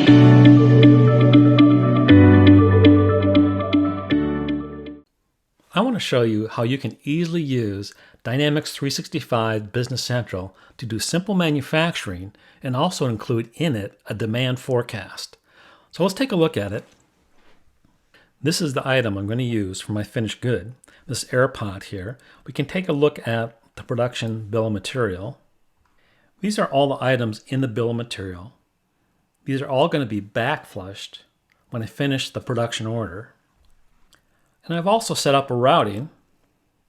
I want to show you how you can easily use Dynamics 365 Business Central to do simple manufacturing and also include in it a demand forecast. So let's take a look at it. This is the item I'm going to use for my finished good, this air pot here. We can take a look at the production bill of material. These are all the items in the bill of material. These are all going to be backflushed when I finish the production order. And I've also set up a routing.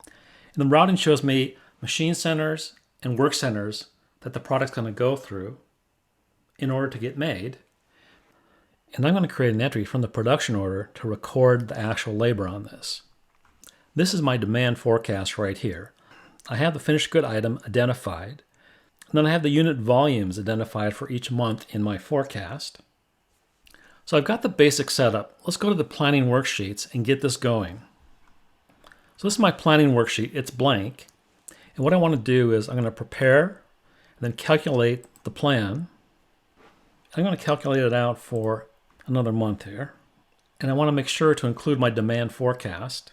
And the routing shows me machine centers and work centers that the product's going to go through in order to get made. And I'm going to create an entry from the production order to record the actual labor on this. This is my demand forecast right here. I have the finished good item identified. And then I have the unit volumes identified for each month in my forecast. So I've got the basic setup. Let's go to the planning worksheets and get this going. So this is my planning worksheet. It's blank. And what I want to do is I'm going to prepare and then calculate the plan. I'm going to calculate it out for another month here. And I want to make sure to include my demand forecast.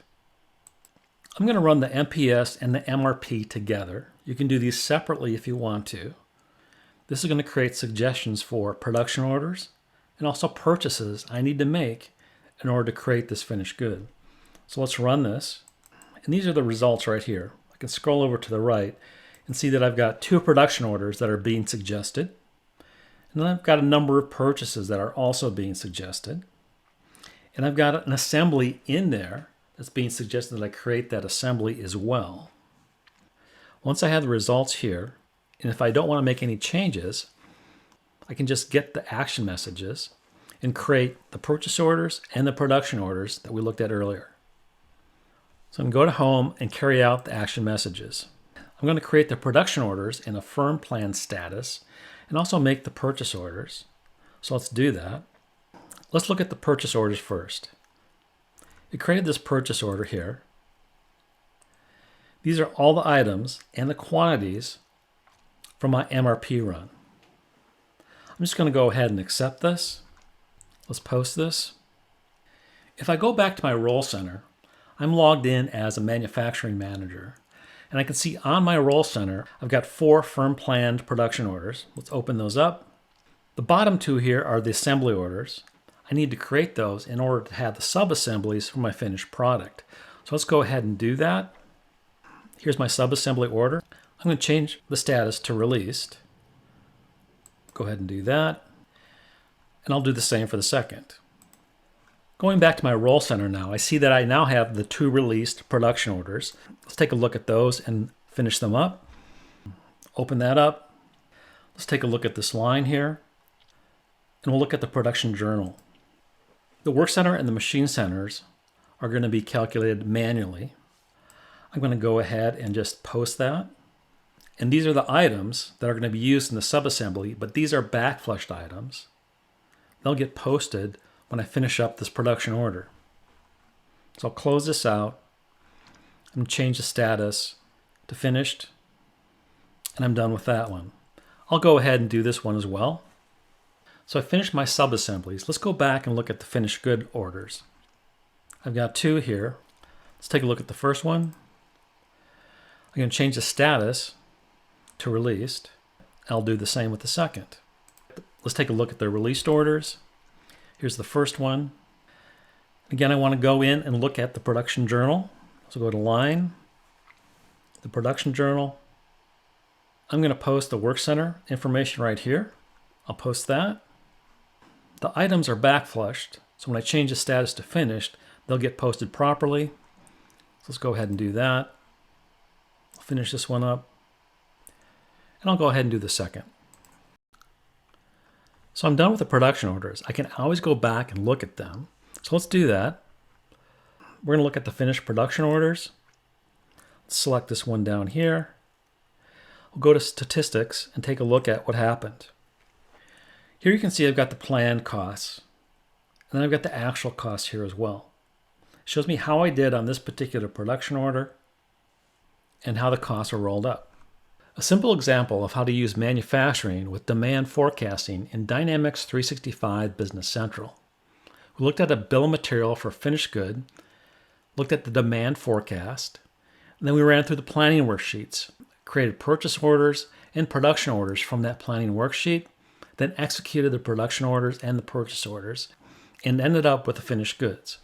I'm going to run the MPS and the MRP together. You can do these separately if you want to. This is going to create suggestions for production orders and also purchases I need to make in order to create this finished good. So let's run this. And these are the results right here. I can scroll over to the right and see that I've got 2 production orders that are being suggested. And then I've got a number of purchases that are also being suggested. And I've got an assembly in there that's being suggested that I create that assembly as well. Once I have the results here, and if I don't want to make any changes, I can just get the action messages and create the purchase orders and the production orders that we looked at earlier. So I'm going to go to home and carry out the action messages. I'm going to create the production orders in a firm plan status and also make the purchase orders. So let's do that. Let's look at the purchase orders first. We created this purchase order here. These are all the items and the quantities from my MRP run. I'm just going to go ahead and accept this. Let's post this. If I go back to my role center, I'm logged in as a manufacturing manager. And I can see on my role center, I've got 4 firm planned production orders. Let's open those up. The bottom 2 here are the assembly orders. I need to create those in order to have the sub-assemblies for my finished product. So let's go ahead and do that. Here's my sub-assembly order. I'm going to change the status to released. Go ahead and do that. And I'll do the same for the second. Going back to my role center now, I see that I now have the 2 released production orders. Let's take a look at those and finish them up. Open that up. Let's take a look at this line here. And we'll look at the production journal. The work center and the machine centers are going to be calculated manually. I'm going to go ahead and just post that. And these are the items that are going to be used in the subassembly, but these are backflushed items. They'll get posted when I finish up this production order. So I'll close this out. I'm going to change the status to finished. And I'm done with that one. I'll go ahead and do this one as well. So I finished my subassemblies. Let's go back and look at the finished good orders. I've got 2 here. Let's take a look at the first one. I'm going to change the status to released. I'll do the same with the second. Let's take a look at the released orders. Here's the first one. Again, I want to go in and look at the production journal. So go to line, the production journal. I'm going to post the work center information right here. I'll post that. The items are backflushed, so when I change the status to finished, they'll get posted properly. So let's go ahead and do that. I'll finish this one up. And I'll go ahead and do the second. So I'm done with the production orders. I can always go back and look at them. So let's do that. We're going to look at the finished production orders. Let's select this one down here. We'll go to statistics and take a look at what happened. Here you can see I've got the planned costs. And then I've got the actual costs here as well. It shows me how I did on this particular production order and how the costs are rolled up. A simple example of how to use manufacturing with demand forecasting in Dynamics 365 Business Central. We looked at a bill of material for finished good, looked at the demand forecast, and then we ran through the planning worksheets, created purchase orders and production orders from that planning worksheet, then executed the production orders and the purchase orders, and ended up with the finished goods.